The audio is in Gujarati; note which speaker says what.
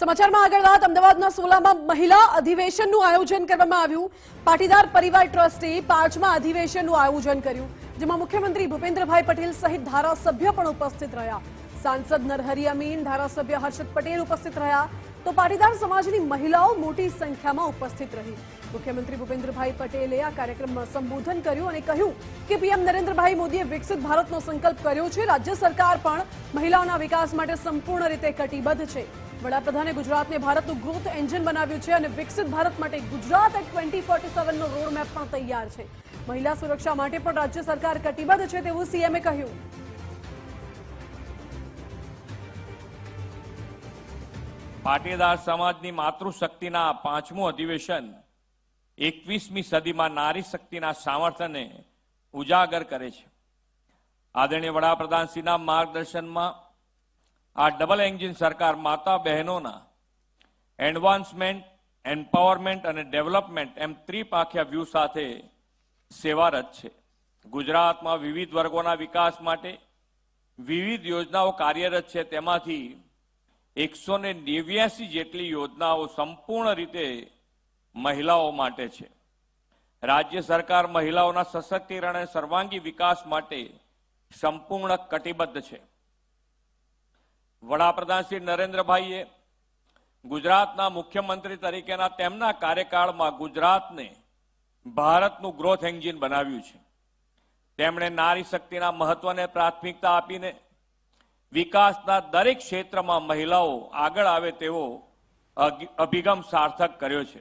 Speaker 1: સમાચારમાં આગળ વાત અમદાવાદના સોલામાં મહિલા અધિવેશનનું આયોજન કરવામાં આવ્યું। પાટીદાર પરિવાર ટ્રસ્ટે 5મા અધિવેશનનું આયોજન કર્યું, જેમાં મુખ્યમંત્રી ભૂપેન્દ્રભાઈ પટેલ સહિત ધારાસભ્ય પણ ઉપસ્થિત રહ્યા। સાંસદ નરહરી અમીન, ધારાસભ્ય હર્ષદ પટેલ ઉપસ્થિત રહ્યા, તો પાટીદાર સમાજની મહિલાઓ મોટી સંખ્યામાં ઉપસ્થિત રહી। મુખ્યમંત્રી ભૂપેન્દ્રભાઈ પટેલે આ કાર્યક્રમમાં સંબોધન કર્યું અને કહ્યું કે પીએમ નરેન્દ્રભાઈ મોદીએ વિકસિત ભારતનો સંકલ્પ કર્યો છે। રાજ્ય સરકાર પણ મહિલાઓના વિકાસ માટે સંપૂર્ણ રીતે કટિબદ્ધ છે। વડાપ્રધાને ગુજરાતને ભારતનું ગ્રોથ એન્જિન બનાવ્યું છે અને વિકસિત ભારત માટે ગુજરાત એટ 2047નો રોડમેપ પણ તૈયાર છે। મહિલા સુરક્ષા માટે પણ રાજ્ય સરકાર કટિબદ્ધ છે તેવું સીએમએ કહ્યું।
Speaker 2: પાટીદાર સમાજની માતૃશક્તિના 5મું અધિવેશન 21મી સદીમાં નારી શક્તિના સામર્થ્યને ઉજાગર કરે છે। આદરણીય વડાપ્રધાનશ્રીના માર્ગદર્શનમાં આ ડબલ એન્જિન સરકાર માતા બહેનોના એડવાન્સમેન્ટ, એમ્પાવરમેન્ટ અને ડેવલપમેન્ટ એમ ત્રિપાખ્યા વ્યૂહ સાથે સેવારત છે। ગુજરાતમાં વિવિધ વર્ગોના વિકાસ માટે વિવિધ યોજનાઓ કાર્યરત છે। તેમાંથી 189 જેટલી યોજનાઓ સંપૂર્ણ રીતે મહિલાઓ માટે છે। રાજ્ય સરકાર મહિલાઓના સશક્તિકરણ અને સર્વાંગી વિકાસ માટે સંપૂર્ણ કટિબદ્ધ છે। વડાપ્રધાન શ્રી નરેન્દ્રભાઈએ ગુજરાતના મુખ્યમંત્રી તરીકેના તેમના કાર્યકાળમાં ગુજરાતને ભારતનું ગ્રોથ એન્જિન બનાવ્યું છે। તેમણે નારી શક્તિના મહત્વને પ્રાથમિકતા આપીને વિકાસના દરેક ક્ષેત્રમાં મહિલાઓ આગળ આવે તેવો અભિગમ સાર્થક કર્યો છે।